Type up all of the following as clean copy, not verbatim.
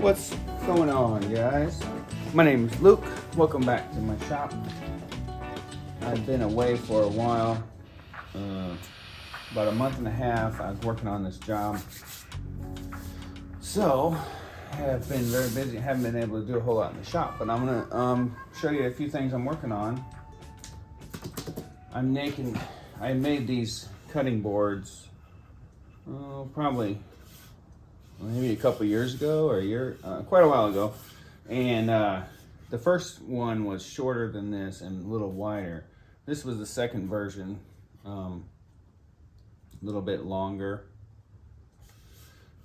What's going on, guys? My name is Luke. Welcome back to my shop. I've been away for a while, about a month and a half. I was working on this job, so I have been very busy. I haven't been able to do a whole lot in the shop, but I'm gonna show you a few things I'm working on. I made these cutting boards probably maybe a couple years ago, or a year, quite a while ago. And the first one was shorter than this and a little wider. This was the second version, a little bit longer.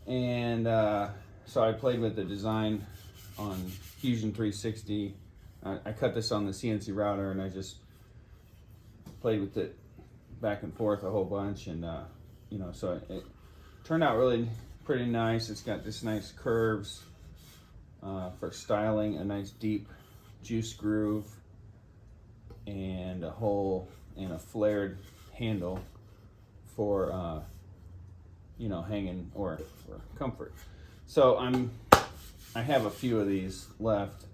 And so I played with the design on Fusion 360. I cut this on the CNC router, and I just played with it back and forth a whole bunch. And so it turned out really pretty nice. It's got this nice curves for styling, a nice deep juice groove, and a hole and a flared handle for hanging or for comfort. So I have a few of these left,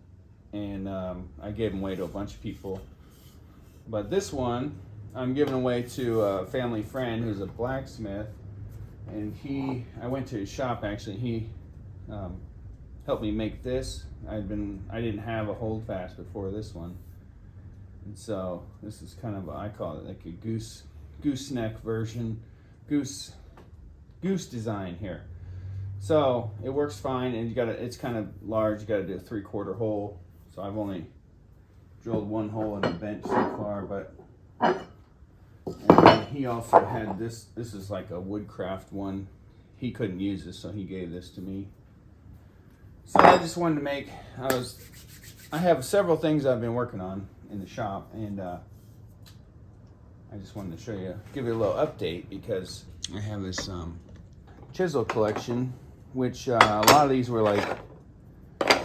and I gave them away to a bunch of people. But this one I'm giving away to a family friend who's a blacksmith. And I went to his shop actually. He helped me make this. I didn't have a holdfast before this one, and so this is kind of I call it like a gooseneck version, goose design here. So it works fine, and it's kind of large. You got to do a 3/4 hole. So I've only drilled one hole in the bench so far, but. And he also had this. This is like a woodcraft one. He couldn't use this, so he gave this to me. So I just wanted to make. I have several things I've been working on in the shop, and I just wanted to give you a little update, because I have this chisel collection, which a lot of these were like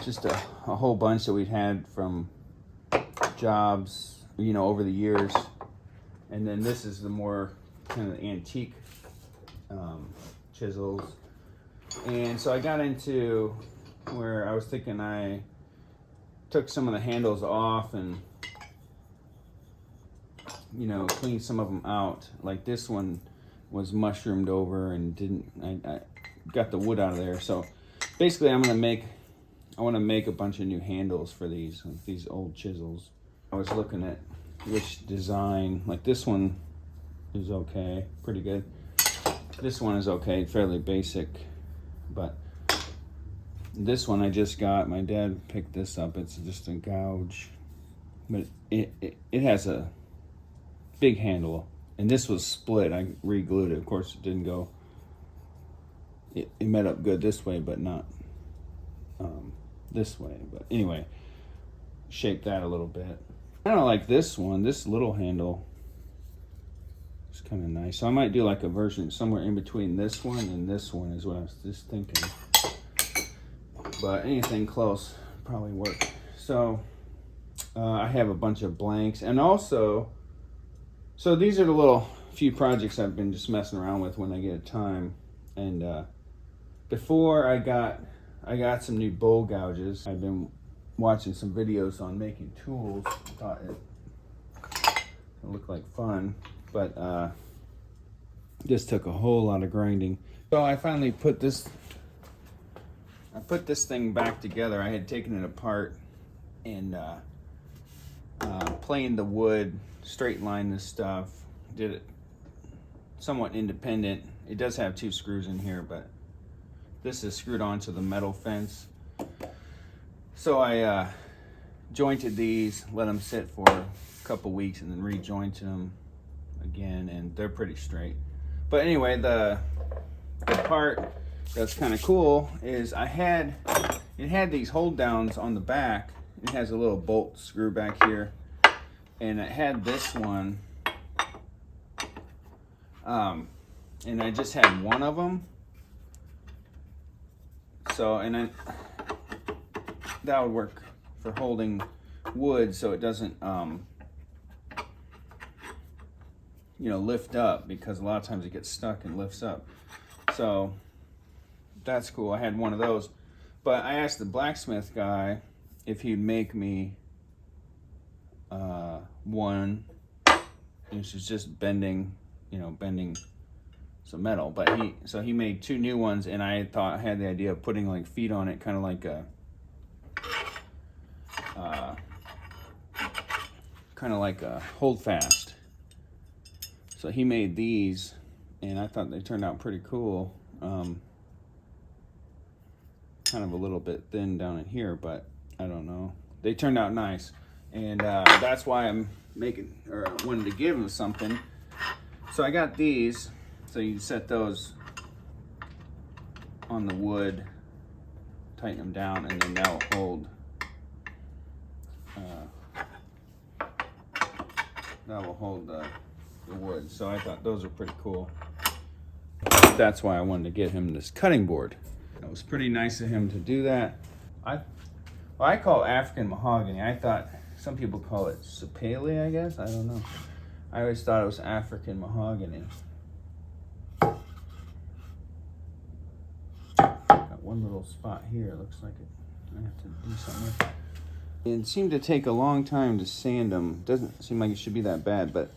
just a whole bunch that we'd had from jobs, over the years. And then this is the more kind of antique chisels. And so I got into where I was thinking I took some of the handles off and, cleaned some of them out. Like this one was mushroomed over and I got the wood out of there. So basically I want to make a bunch of new handles for these old chisels. I was looking at which design, like this one is okay, pretty good. This one is okay, fairly basic, but this one I just got. My dad picked this up. It's just a gouge, but it has a big handle, and this was split. I re-glued it. Of course, it didn't go. It met up good this way, but not this way. But anyway, shaped that a little bit. I don't like this one. This little handle is kind of nice. So I might do like a version somewhere in between this one and this one is what I was just thinking. But anything close probably work. So I have a bunch of blanks. And also, so these are the little few projects I've been just messing around with when I get time. And before I got some new bowl gouges. I've been watching some videos on making tools. I thought it looked like fun, but this took a whole lot of grinding. So I finally put this thing back together. I had taken it apart and planed the wood, straight lined this stuff, did it somewhat independent. It does have 2 screws in here, but this is screwed onto the metal fence. So I jointed these, let them sit for a couple weeks, and then rejointed them again, and they're pretty straight. But anyway, the part that's kind of cool is it had these hold downs on the back. It has a little bolt screw back here, and it had this one, and I just had one of them. So, that would work for holding wood so it doesn't lift up, because a lot of times it gets stuck and lifts up. So that's cool. I had one of those. But I asked the blacksmith guy if he'd make me one, which is just bending, bending some metal. But he made 2 new ones, and I had the idea of putting like feet on it, kind of like a hold fast. So he made these, and I thought they turned out pretty cool. Kind of a little bit thin down in here, but I don't know. They turned out nice, and that's why I'm wanted to give him something. So I got these. So you set those on the wood, tighten them down, and then that will hold. The wood. So I thought those are pretty cool. That's why I wanted to get him this cutting board. It was pretty nice of him to do that. I call it African mahogany. I thought some people call it sapele, I guess. I don't know. I always thought it was African mahogany. Got one little spot here. It looks like I have to do something with it. It seemed to take a long time to sand them. Doesn't seem like it should be that bad, but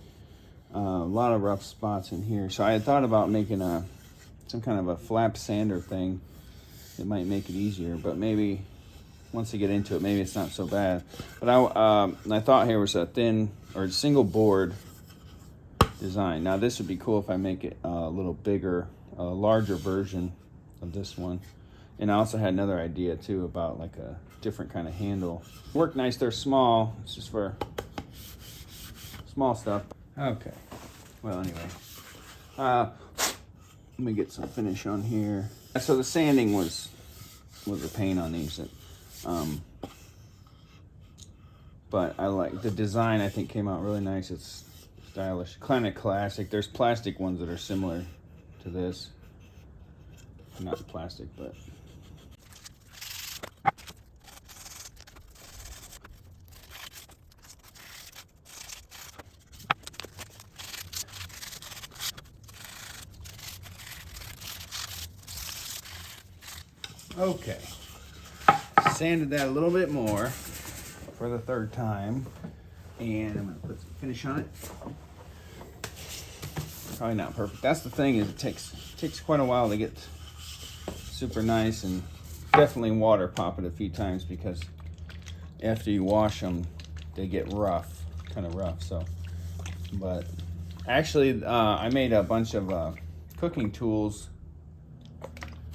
a lot of rough spots in here. So I had thought about making some kind of a flap sander thing. It might make it easier, but maybe once I get into it, maybe it's not so bad. But I thought here was a thin or single board design. Now this would be cool if I make it a little bigger, a larger version of this one. And I also had another idea too about like a different kind of handle. Work nice. They're small. It's just for small stuff. Okay. Well, anyway, let me get some finish on here. So the sanding was a pain on these. But I like the design. I think came out really nice. It's stylish, kind of classic. There's plastic ones that are similar to this. Not plastic, but. Okay, sanded that a little bit more for the 3rd time, and I'm gonna put some finish on it. Probably not perfect. That's the thing, is it takes quite a while to get super nice, and definitely water pop it a few times because after you wash them, they get rough, kind of rough. So, but actually, I made a bunch of cooking tools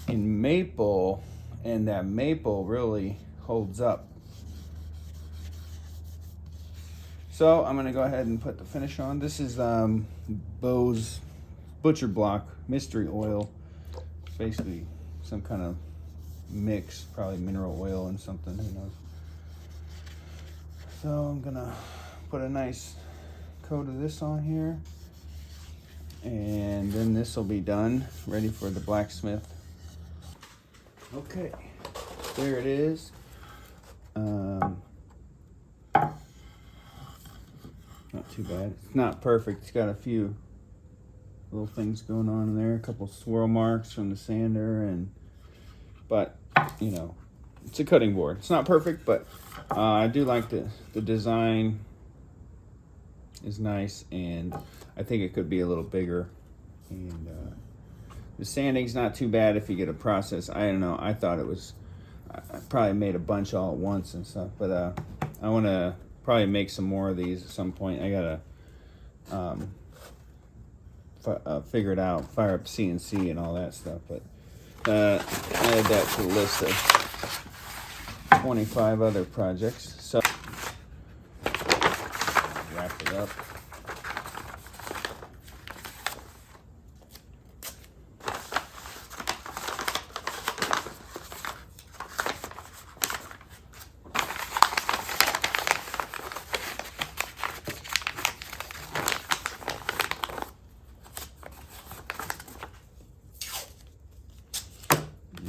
in maple, and that maple really holds up. So I'm gonna go ahead and put the finish on. This is Bose Butcher Block Mystery Oil. It's basically some kind of mix, probably mineral oil and something, who knows. So I'm gonna put a nice coat of this on here, and then this will be done, ready for the blacksmith. Okay, there it is. Not too bad. It's not perfect. It's got a few little things going on in there, a couple swirl marks from the sander, but it's a cutting board. It's not perfect, but I do like the design is nice, and I think it could be a little bigger. And the sanding's not too bad if you get a process. I don't know. I thought it was. I probably made a bunch all at once and stuff, but I want to probably make some more of these at some point. I gotta figure it out, fire up CNC and all that stuff. But add that to the list of 25 other projects. So wrap it up.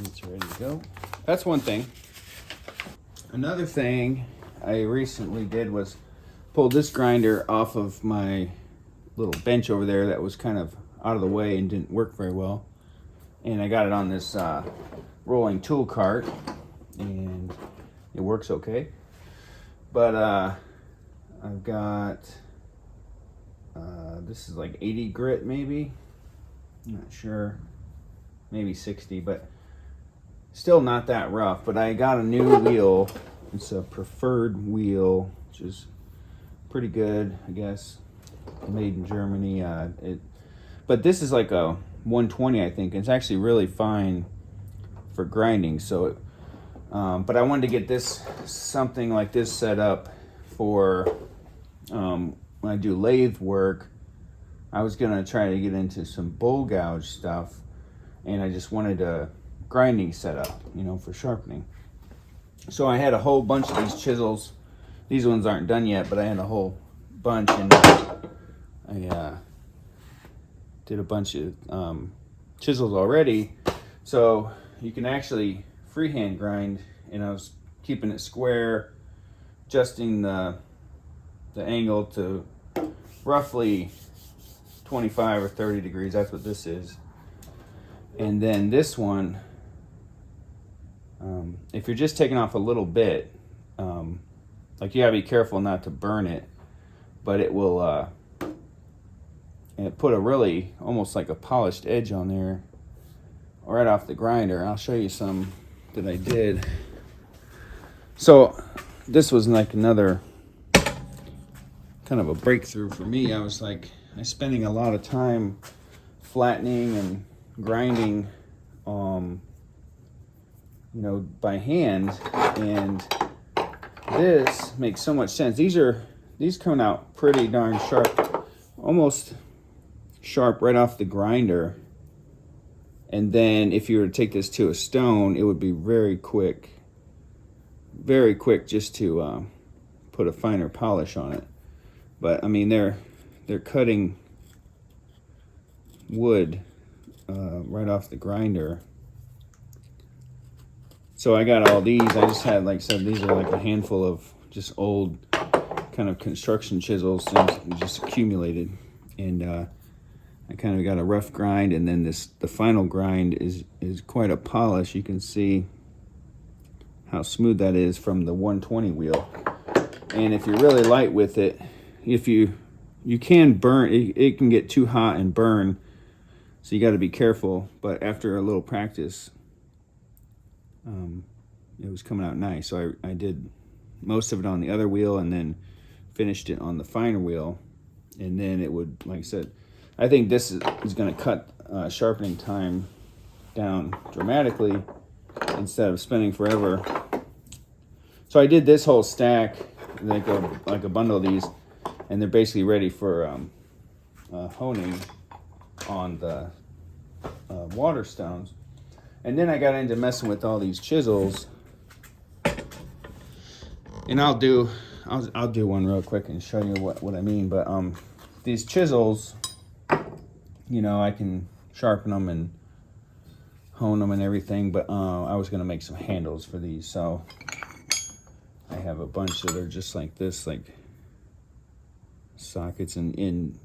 It's ready to go. That's one thing. Another thing I recently did was pull this grinder off of my little bench over there that was kind of out of the way and didn't work very well. And I got it on this rolling tool cart. and it works okay. But I've got this is like 80 grit maybe, I'm not sure, maybe 60, but still not that rough. But I got a new wheel. It's a preferred wheel, which is pretty good, I guess, made in Germany. But this is like a 120, I think. It's actually really fine for grinding. So, but I wanted to get this, something like this set up for when I do lathe work. I was gonna try to get into some bull gouge stuff, and I just wanted a grinding setup, you know, for sharpening. So I had a whole bunch of these chisels. These ones aren't done yet, but I had a whole bunch, and I did a bunch of chisels already. So you can actually freehand grind, and I was keeping it square, adjusting the angle to roughly 25 or 30 degrees. That's what this is. And then this one, if you're just taking off a little bit, like you gotta be careful not to burn it, but it will and it put a really almost like a polished edge on there right off the grinder. I'll show you some that I did. So this was like another kind of a breakthrough for me. I was spending a lot of time flattening and grinding, you know, by hand, and this makes so much sense. These come out pretty darn sharp, almost sharp right off the grinder. And then if you were to take this to a stone, it would be very quick just to put a finer polish on it. But I mean, they're cutting wood right off the grinder. So I got all these. I just had, like I said, these are like a handful of just old kind of construction chisels, and just accumulated. And I kind of got a rough grind, and then the final grind is quite a polish. You can see how smooth that is from the 120 wheel. And if you're really light with it, if you can burn, it can get too hot and burn, so you got to be careful. But after a little practice, it was coming out nice. So I did most of it on the other wheel, and then finished it on the finer wheel. And then it would, like I said, I think this is going to cut sharpening time down dramatically instead of spending forever. So I did this whole stack, like a bundle of these, and they're basically ready for honing on the water stones. And then I got into messing with all these chisels, and I'll do one real quick and show you what I mean. But these chisels, you know, I can sharpen them and hone them and everything, but I was gonna make some handles for these. So I have a bunch that are just like this, like sockets, and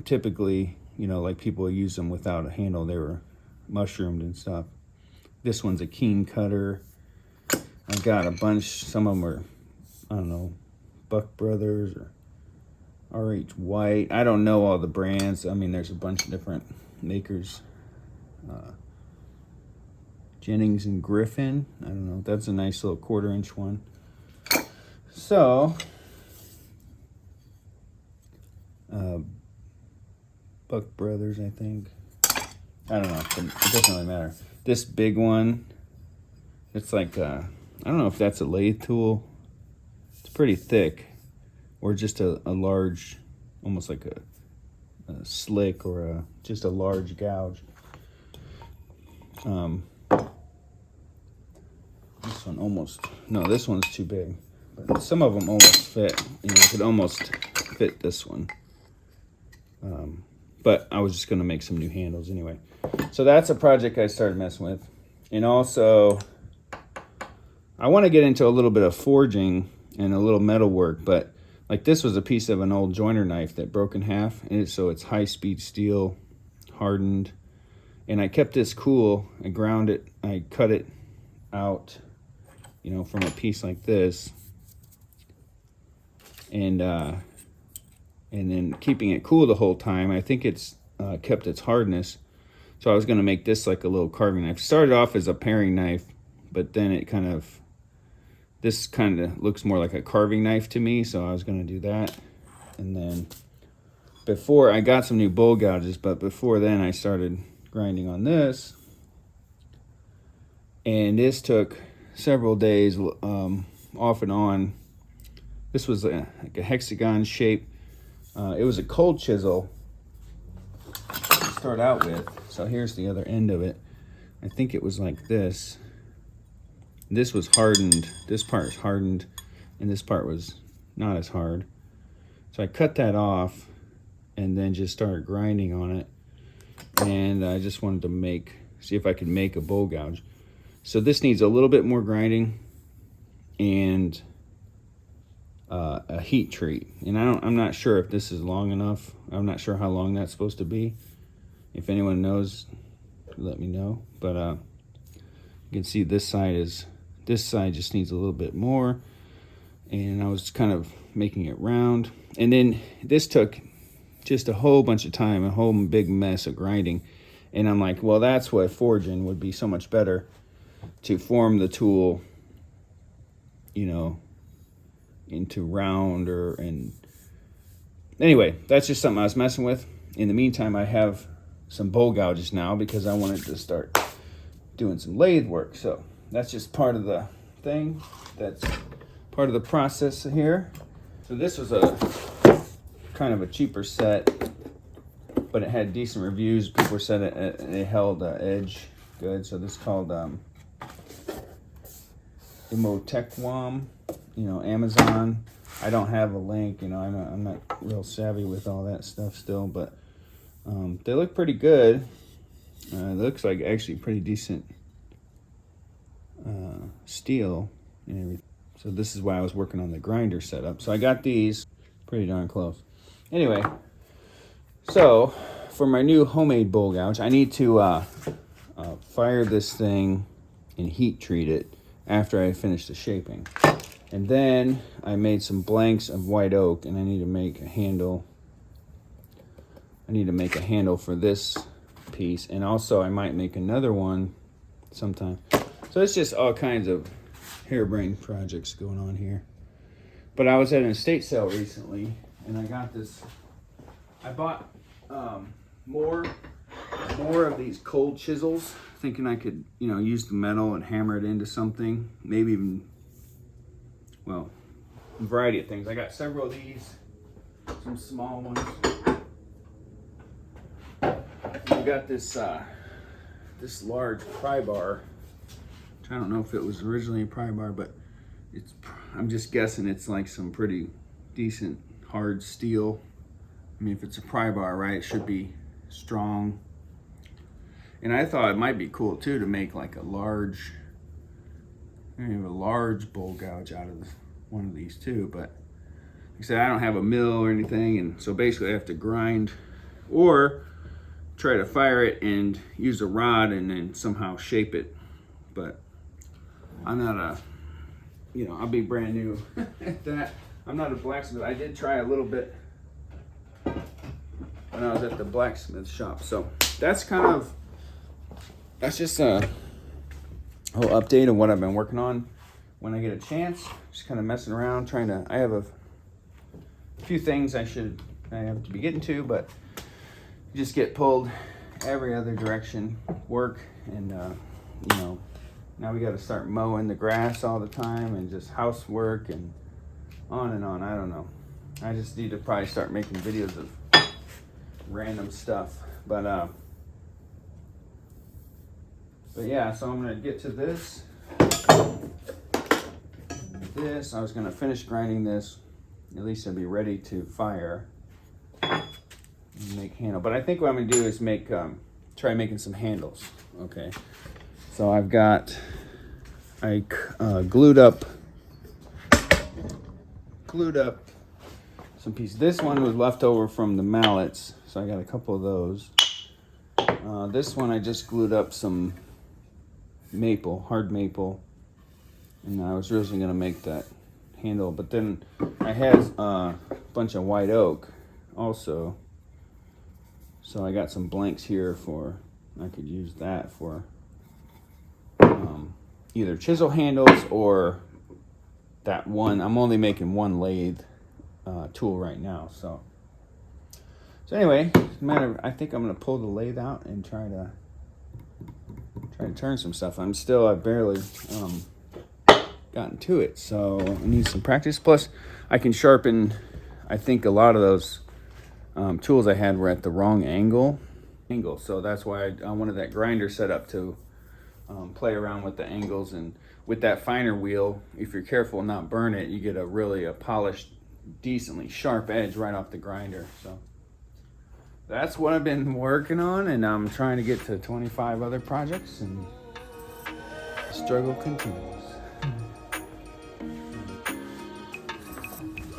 typically, you know, like people use them without a handle. They were mushroomed and stuff. This one's a keen cutter. I've got a bunch. Some of them are, I don't know, Buck Brothers or RH White. I don't know all the brands. I mean, there's a bunch of different makers. Jennings and Griffin. I don't know. That's a nice little 1/4-inch one. So, Buck Brothers, I think. I don't know. It doesn't really matter. This big one, it's like, I don't know if that's a lathe tool. It's pretty thick. Or just a large, almost like a slick, or just a large gouge. This one almost, no, this one's too big. But some of them almost fit. You know, I could almost fit this one. But I was just going to make some new handles anyway. So that's a project I started messing with. And also, I want to get into a little bit of forging and a little metal work, but like this was a piece of an old joiner knife that broke in half, and so it's high-speed steel, hardened. And I kept this cool. I ground it, I cut it out, you know, from a piece like this, and then keeping it cool the whole time. I think it's kept its hardness. So I was going to make this like a little carving knife. Started off as a paring knife, but then this kind of looks more like a carving knife to me, so I was going to do that. And then before, I got some new bowl gouges, but before then I started grinding on this. And this took several days off and on. This was like a hexagon shape. It was a cold chisel to start out with. So here's the other end of it. I think it was like this. This was hardened. This part is hardened, and this part was not as hard. So I cut that off and then just started grinding on it. And I just wanted to see if I could make a bowl gouge. So this needs a little bit more grinding and a heat treat. And I'm not sure if this is long enough. I'm not sure how long that's supposed to be. If anyone knows, let me know. But you can see this side just needs a little bit more. And I was kind of making it round. And then this took just a whole bunch of time, a whole big mess of grinding. And I'm like, well, that's what forging would be so much better, to form the tool, you know, into round and anyway, that's just something I was messing with. In the meantime, I have some bowl gouges now because I wanted to start doing some lathe work. So that's just part of the thing. That's part of the process here. So this was a kind of a cheaper set, but it had decent reviews. People said it held edge good. So this is called Emotequam, you know, Amazon. I don't have a link, you know, I'm not real savvy with all that stuff still, but they look pretty good. It looks like actually pretty decent steel and everything. So this is why I was working on the grinder setup. So I got these pretty darn close. Anyway, so for my new homemade bowl gouge, I need to fire this thing and heat treat it after I finish the shaping. And then I made some blanks of white oak, and I need to make a handle. I need to make a handle for this piece, and also I might make another one sometime. So it's just all kinds of harebrained projects going on here. But I was at an estate sale recently, and I got this. I bought more of these cold chisels, thinking I could, you know, use the metal and hammer it into something. Maybe even, well, a variety of things. I got several of these, some small ones. I got this this large pry bar. I don't know if it was originally a pry bar, but I'm just guessing it's like some pretty decent hard steel. I mean, if it's a pry bar, right, it should be strong. And I thought it might be cool too to make like a large bowl gouge out of one of these too. But like I said, I don't have a mill or anything, and so basically I have to grind or try to fire it and use a rod and then somehow shape it. But I'm not I'll be brand new at that. I'm not a blacksmith. I did try a little bit when I was at the blacksmith shop. So that's just a whole update of what I've been working on when I get a chance. Just kind of messing around, I have a few things I have to be getting to, but you just get pulled every other direction, work, and you know, now we got to start mowing the grass all the time and just housework and on and on. I don't know. I just need to probably start making videos of random stuff. But yeah, so I'm gonna get to this. I was gonna finish grinding this. At least I'll be ready to fire and make handle. But I think what I'm gonna do is try making some handles. Okay. So I glued up some pieces. This one was left over from the mallets, so I got a couple of those. This one I just glued up some maple, hard maple, And I was originally going to make that handle, but then I had a bunch of white oak also. So I got some blanks here for, I could use that for either chisel handles or that one. I'm only making one lathe tool right now. So anyway, I think I'm gonna pull the lathe out and try to turn some stuff. I've barely gotten to it, so I need some practice. Plus, I can sharpen. I think a lot of those tools I had were at the wrong angle, so that's why I wanted that grinder set up to play around with the angles. And with that finer wheel, if you're careful and not burn it, you get a polished, decently sharp edge right off the grinder. So that's what I've been working on, and I'm trying to get to 25 other projects, and the struggle continues.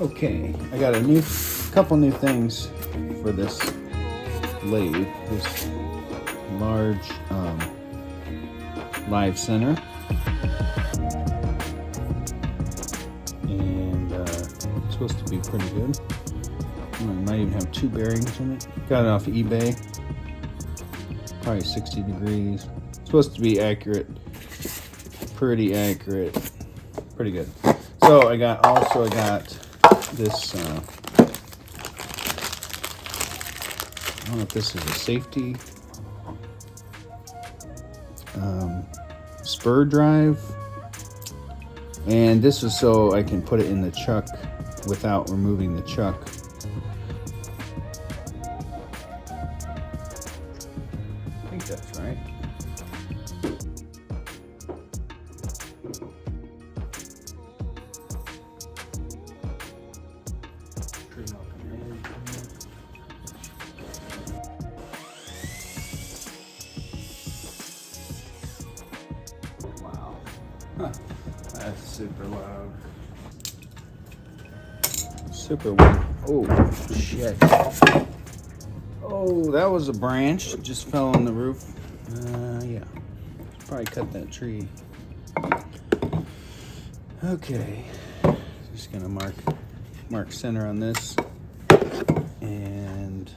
Okay, I got a couple new things for this lathe, this large live center, and it's supposed to be pretty good. It might even have 2 bearings in it. Got it off of eBay, probably 60 degrees. It's supposed to be accurate, pretty accurate, pretty good. So I got this, I don't know if this is a safety spur drive, and this is so I can put it in the chuck without removing the chuck. I think that's right. Wow, that's super loud. Super loud. Oh shit! Oh, that was a branch. Just fell on the roof. Yeah, probably cut that tree. Okay, just gonna mark center on this, and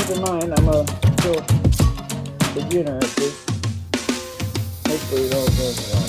keep in mind, I'm a still beginner at this. Hopefully it all goes well.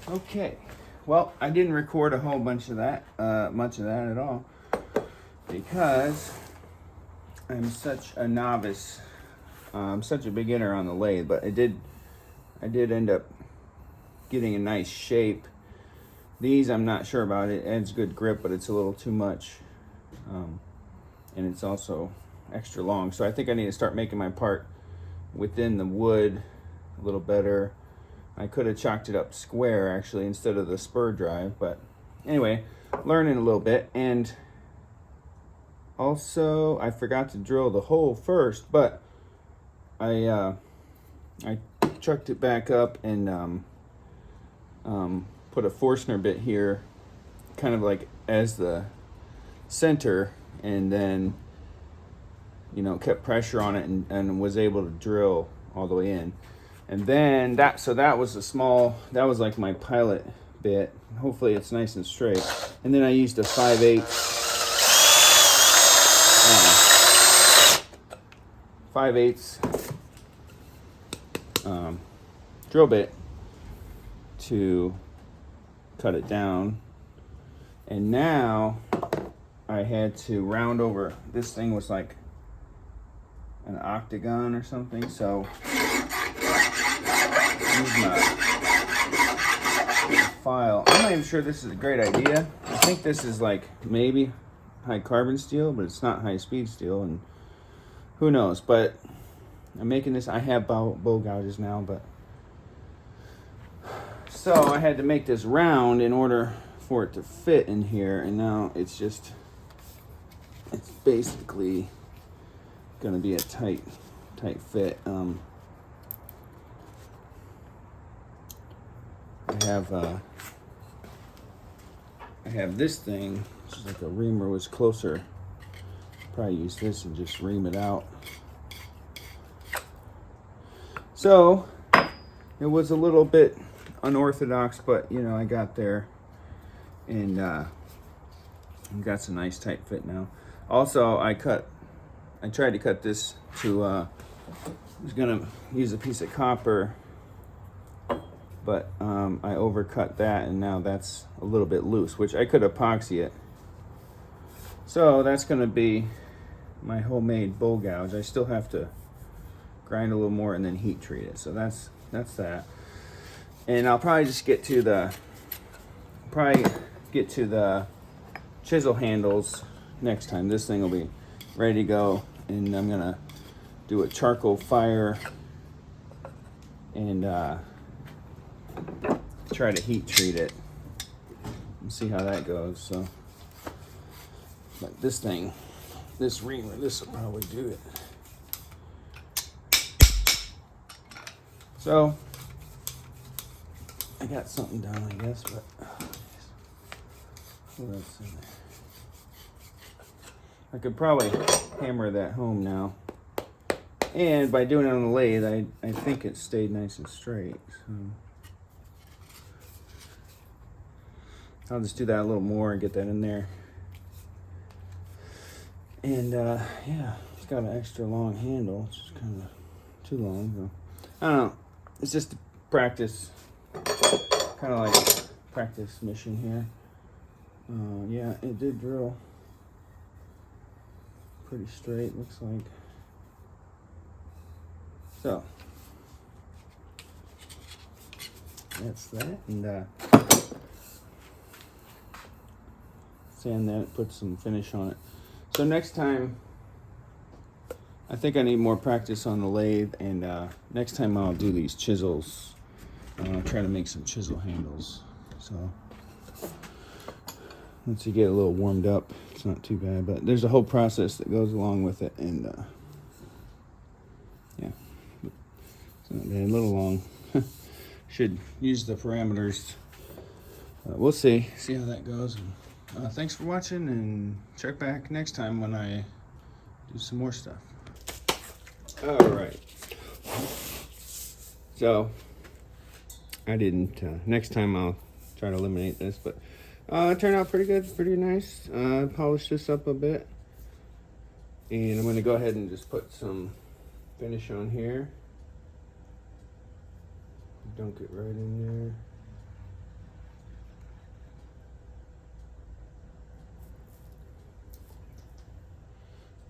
Okay, well, I didn't record a whole bunch of that, much of that at all, because I'm such a novice. I'm such a beginner on the lathe, but I did end up getting a nice shape. These I'm not sure about. It adds good grip, but it's a little too much, and it's also extra long. So I think I need to start making my part within the wood a little better. I could have chalked it up square actually instead of the spur drive, but anyway, learning a little bit. And also I forgot to drill the hole first, but I chucked it back up and put a Forstner bit here, kind of like as the center, and then, you know, kept pressure on it and was able to drill all the way in. And then that was that was like my pilot bit. Hopefully it's nice and straight. And then I used a 5/8 drill bit to cut it down. And now I had to round over. This thing was like an octagon or something, so use my file. I'm not even sure this is a great idea. I think this is like maybe high carbon steel, but it's not high speed steel, and who knows. But I'm making this. I have bow gouges now, but so I had to make this round in order for it to fit in here, and now it's basically gonna be a tight fit. I have this thing, which is like a reamer, was closer. Probably use this and just ream it out. So it was a little bit unorthodox, but you know, I got there, and got some nice tight fit now. Also, I tried to cut this to I was gonna use a piece of copper, but I overcut that, and now that's a little bit loose, which I could epoxy it. So that's gonna be my homemade bowl gouge. I still have to grind a little more and then heat treat it. So that's that. And I'll probably just get to the chisel handles next time. This thing will be ready to go, and I'm gonna do a charcoal fire and try to heat treat it and see how that goes. So, but this reamer, this will probably do it. So I got something done, I guess, but what else in there? I could probably hammer that home now. And by doing it on the lathe, I think it stayed nice and straight. So I'll just do that a little more and get that in there. And yeah, it's got an extra long handle. It's just kind of too long. So I don't know. It's just a practice, kind of like practice mission here. Yeah, it did drill pretty straight, looks like. So that's that, and sand that, put some finish on it. So next time, I think I need more practice on the lathe, and next time I'll do these chisels. I'll try to make some chisel handles. So once you get a little warmed up, it's not too bad, but there's a whole process that goes along with it, and yeah, it's not bad, a little long. Should use the parameters. We'll see how that goes. And, thanks for watching, and check back next time when I do some more stuff. All right. So I didn't. Next time I'll try to eliminate this, but it turned out pretty good, pretty nice. Polished this up a bit, and I'm going to go ahead and just put some finish on here. Dunk it right in there.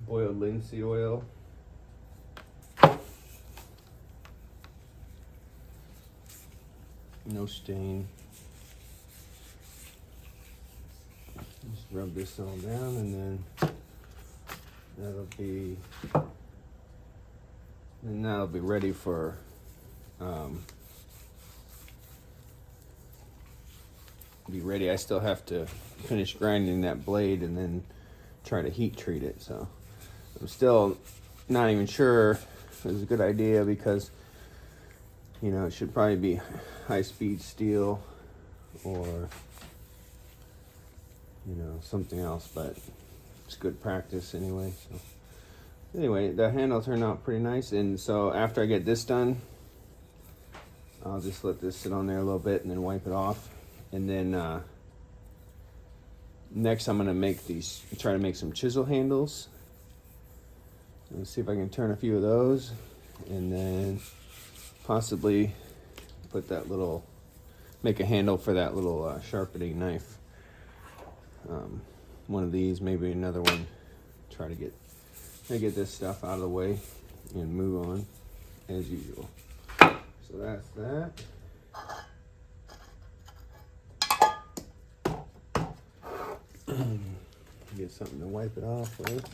Boiled linseed oil. No stain. Just rub this all down, and then that'll be ready for be ready. I still have to finish grinding that blade and then try to heat treat it. So I'm still not even sure if it's a good idea, because you know, it should probably be high-speed steel or, you know, something else, but it's good practice anyway. So anyway, the handle turned out pretty nice, and so after I get this done, I'll just let this sit on there a little bit and then wipe it off. And then next I'm gonna try to make some chisel handles. Let's see if I can turn a few of those, and then possibly put make a handle for that little sharpening knife. One of these, maybe another one. Try to get this stuff out of the way and move on as usual. So that's that. Get something to wipe it off with.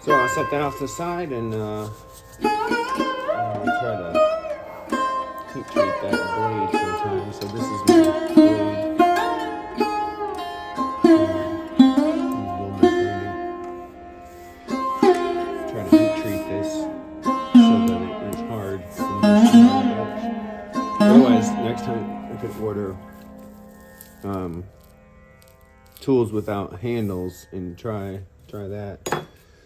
So I'll set that off to the side, and I'll try to heat treat that blade sometime. So this is my blade. Try to heat treat this so that it's hard. Otherwise, next time I could order tools without handles and try that.